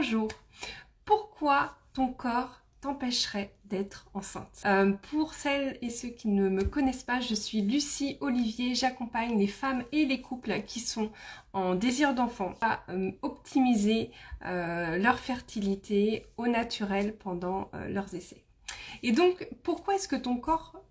Bonjour. Pourquoi ton corps t'empêcherait d'être enceinte? Pour celles et ceux qui ne me connaissent pas, je suis Lucie Olivier. J'accompagne les femmes et les couples qui sont en désir d'enfant à optimiser leur fertilité au naturel pendant leurs essais. Et donc, pourquoi est-ce que ton corps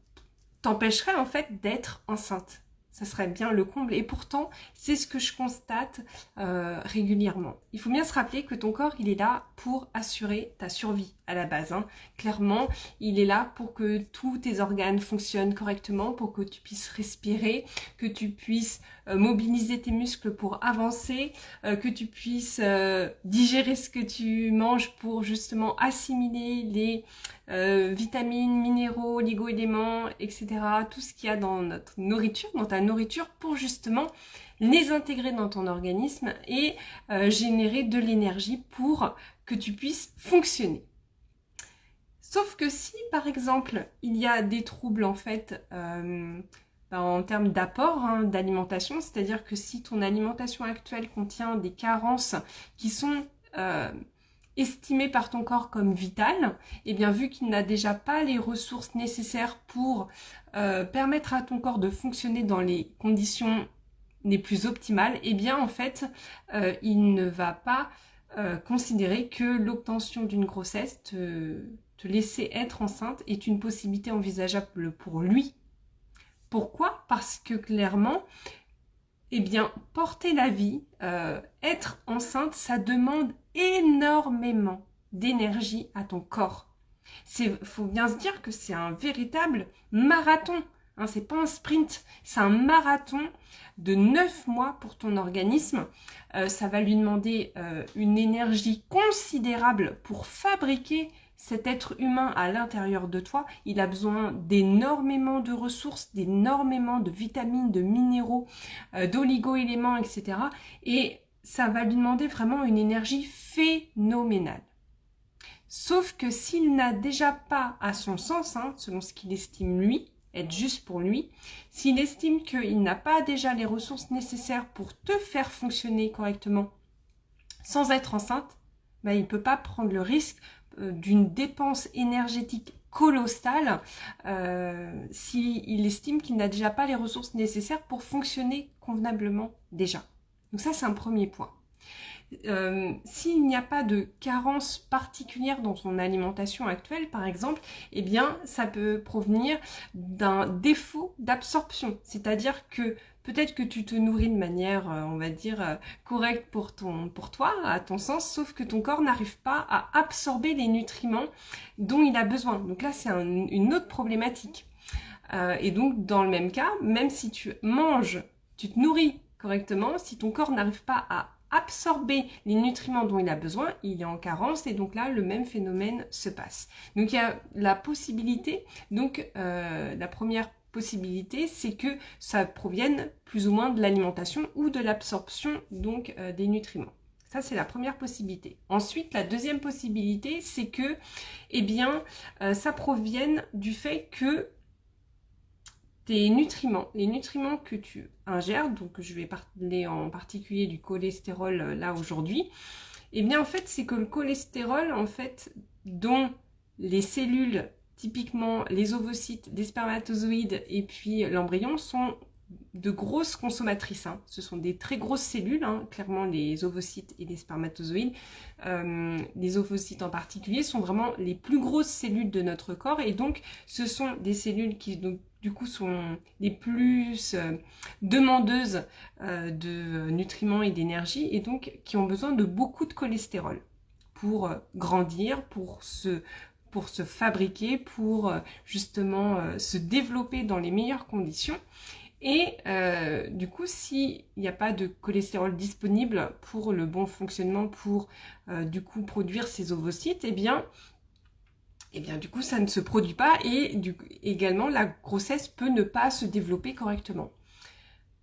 t'empêcherait en fait d'être enceinte? Ça serait bien le comble. Et pourtant, c'est ce que je constate régulièrement. Il faut bien se rappeler que ton corps, il est là pour assurer ta survie à la base. Clairement, il est là pour que tous tes organes fonctionnent correctement, pour que tu puisses respirer, que tu puisses mobiliser tes muscles pour avancer, que tu puisses digérer ce que tu manges pour justement assimiler les vitamines, minéraux, oligo-éléments, etc. Tout ce qu'il y a dans notre nourriture, dans ta nourriture, pour justement les intégrer dans ton organisme et générer de l'énergie pour que tu puisses fonctionner. Sauf que si, par exemple, il y a des troubles en fait en termes d'apport d'alimentation, c'est-à-dire que si ton alimentation actuelle contient des carences qui sont estimé par ton corps comme vital, et bien vu qu'il n'a déjà pas les ressources nécessaires pour permettre à ton corps de fonctionner dans les conditions les plus optimales, et bien en fait il ne va pas considérer que l'obtention d'une grossesse, te laisser être enceinte, est une possibilité envisageable pour lui. Pourquoi? Parce que clairement, eh bien, porter la vie, être enceinte, ça demande énormément d'énergie à ton corps. Faut bien se dire que c'est un véritable marathon. C'est pas un sprint, c'est un marathon de 9 mois pour ton organisme. Ça va lui demander une énergie considérable pour fabriquer cet être humain à l'intérieur de toi. Il a besoin d'énormément de ressources, d'énormément de vitamines, de minéraux, d'oligo-éléments, etc. Et ça va lui demander vraiment une énergie phénoménale. Sauf que s'il n'a déjà pas, à son sens, selon ce qu'il estime lui, être juste pour lui, s'il estime qu'il n'a pas déjà les ressources nécessaires pour te faire fonctionner correctement sans être enceinte, il ne peut pas prendre le risque d'une dépense énergétique colossale s'il estime qu'il n'a déjà pas les ressources nécessaires pour fonctionner convenablement déjà. Donc ça, c'est un premier point. S'il n'y a pas de carence particulière dans son alimentation actuelle, par exemple, eh bien, ça peut provenir d'un défaut d'absorption. C'est-à-dire que peut-être que tu te nourris de manière, on va dire, correcte pour toi, à ton sens, sauf que ton corps n'arrive pas à absorber les nutriments dont il a besoin. Donc là, c'est une autre problématique. Et donc, dans le même cas, même si tu manges, tu te nourris correctement, si ton corps n'arrive pas à absorber les nutriments dont il a besoin, il est en carence, et donc là le même phénomène se passe. Donc il y a la possibilité, la première possibilité, c'est que ça provienne plus ou moins de l'alimentation ou de l'absorption des nutriments. Ça, c'est la première possibilité. Ensuite, la deuxième possibilité, c'est que ça provienne du fait que les nutriments que tu ingères, donc je vais parler en particulier du cholestérol là aujourd'hui, et bien en fait c'est que le cholestérol en fait dont les cellules, typiquement les ovocytes, les spermatozoïdes et puis l'embryon sont de grosses consommatrices. Ce sont des très grosses cellules, clairement les ovocytes et les spermatozoïdes. Les ovocytes en particulier sont vraiment les plus grosses cellules de notre corps, et donc ce sont des cellules qui du coup sont les plus demandeuses de nutriments et d'énergie, et donc qui ont besoin de beaucoup de cholestérol pour grandir, pour se fabriquer, pour justement se développer dans les meilleures conditions. Et du coup, s'il n'y a pas de cholestérol disponible pour le bon fonctionnement, pour du coup produire ces ovocytes, et bien du coup ça ne se produit pas, et également la grossesse peut ne pas se développer correctement.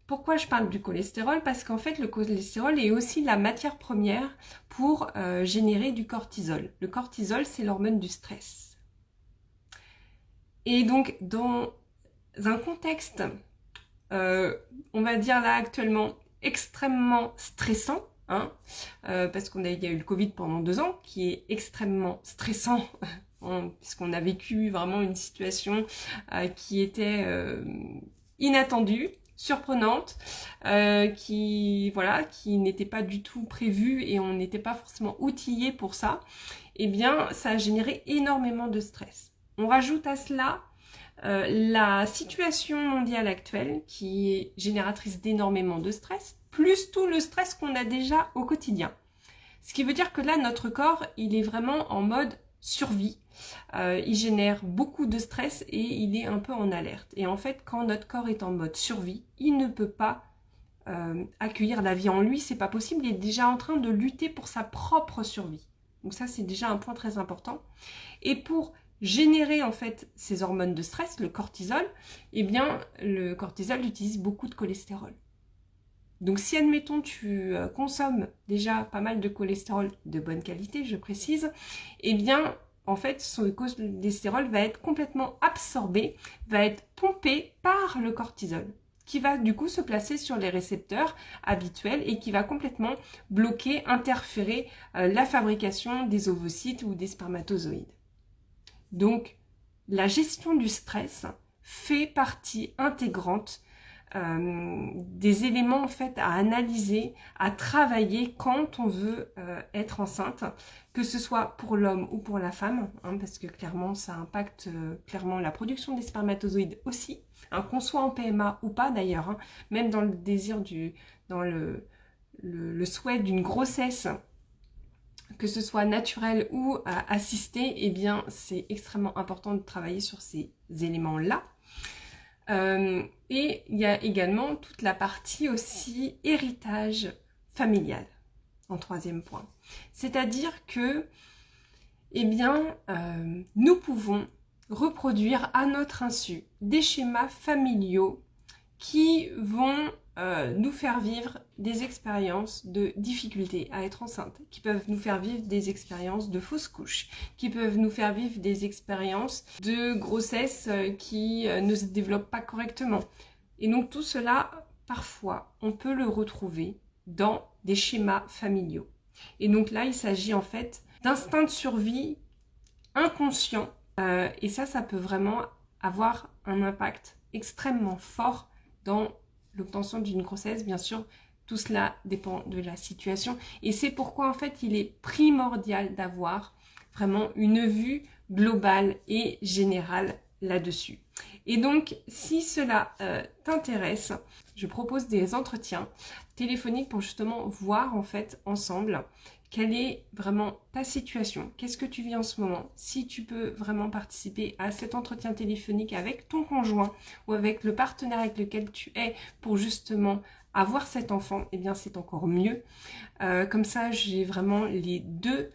Pourquoi je parle du cholestérol? Parce qu'en fait le cholestérol est aussi la matière première pour générer du cortisol. Le cortisol, c'est l'hormone du stress. Et donc dans un contexte on va dire là actuellement extrêmement stressant, hein, parce qu'il y a eu le Covid pendant 2 ans, qui est extrêmement stressant, puisqu'on a vécu vraiment une situation qui était inattendue, surprenante, qui n'était pas du tout prévue et on n'était pas forcément outillé pour ça. Eh bien, ça a généré énormément de stress. On rajoute à cela la situation mondiale actuelle qui est génératrice d'énormément de stress, plus tout le stress qu'on a déjà au quotidien. Ce qui veut dire que là, notre corps, il est vraiment en mode survie. Il génère beaucoup de stress et il est un peu en alerte. Et en fait, quand notre corps est en mode survie, il ne peut pas accueillir la vie en lui, c'est pas possible. Il est déjà en train de lutter pour sa propre survie. Donc ça, c'est déjà un point très important. Et pour générer en fait ces hormones de stress, le cortisol, eh bien le cortisol utilise beaucoup de cholestérol. Donc si admettons tu consommes déjà pas mal de cholestérol de bonne qualité, je précise, eh bien en fait ce cholestérol va être complètement absorbé, va être pompé par le cortisol, qui va du coup se placer sur les récepteurs habituels et qui va complètement bloquer, interférer la fabrication des ovocytes ou des spermatozoïdes. Donc, la gestion du stress fait partie intégrante des éléments en fait à analyser, à travailler quand on veut être enceinte, que ce soit pour l'homme ou pour la femme, hein, parce que clairement ça impacte clairement la production des spermatozoïdes aussi, hein, qu'on soit en PMA ou pas d'ailleurs, hein, même dans le désir dans le souhait d'une grossesse, que ce soit naturel ou assisté, eh bien c'est extrêmement important de travailler sur ces éléments-là. Et il y a également toute la partie aussi héritage familial, en 3e point. C'est-à-dire que, eh bien, nous pouvons reproduire à notre insu des schémas familiaux qui vont nous faire vivre des expériences de difficulté à être enceinte, qui peuvent nous faire vivre des expériences de fausses couches, qui peuvent nous faire vivre des expériences de grossesse qui ne se développent pas correctement. Et donc tout cela, parfois, on peut le retrouver dans des schémas familiaux. Et donc là, il s'agit en fait d'instinct de survie inconscient, et ça peut vraiment avoir un impact extrêmement fort dans l'obtention d'une grossesse. Bien sûr, tout cela dépend de la situation et c'est pourquoi en fait il est primordial d'avoir vraiment une vue globale et générale là-dessus. Et donc, si cela t'intéresse, je propose des entretiens téléphoniques pour justement voir en fait ensemble quelle est vraiment ta situation, qu'est-ce que tu vis en ce moment, si tu peux vraiment participer à cet entretien téléphonique avec ton conjoint ou avec le partenaire avec lequel tu es pour justement avoir cet enfant, eh bien c'est encore mieux. Comme ça, j'ai vraiment les deux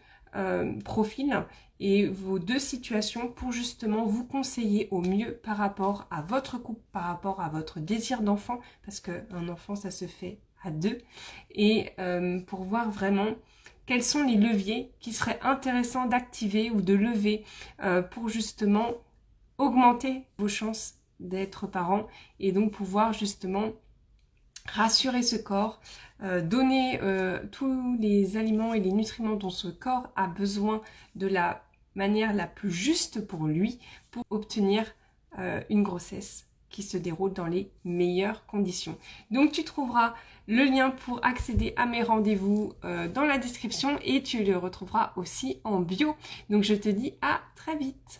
profils et vos deux situations pour justement vous conseiller au mieux par rapport à votre couple, par rapport à votre désir d'enfant, parce qu'un enfant, ça se fait à deux, et pour voir vraiment quels sont les leviers qui seraient intéressants d'activer ou de lever pour justement augmenter vos chances d'être parent et donc pouvoir justement rassurer ce corps, donner tous les aliments et les nutriments dont ce corps a besoin de la manière la plus juste pour lui, pour obtenir une grossesse qui se déroule dans les meilleures conditions. Donc tu trouveras le lien pour accéder à mes rendez-vous dans la description et tu le retrouveras aussi en bio. Donc je te dis à très vite.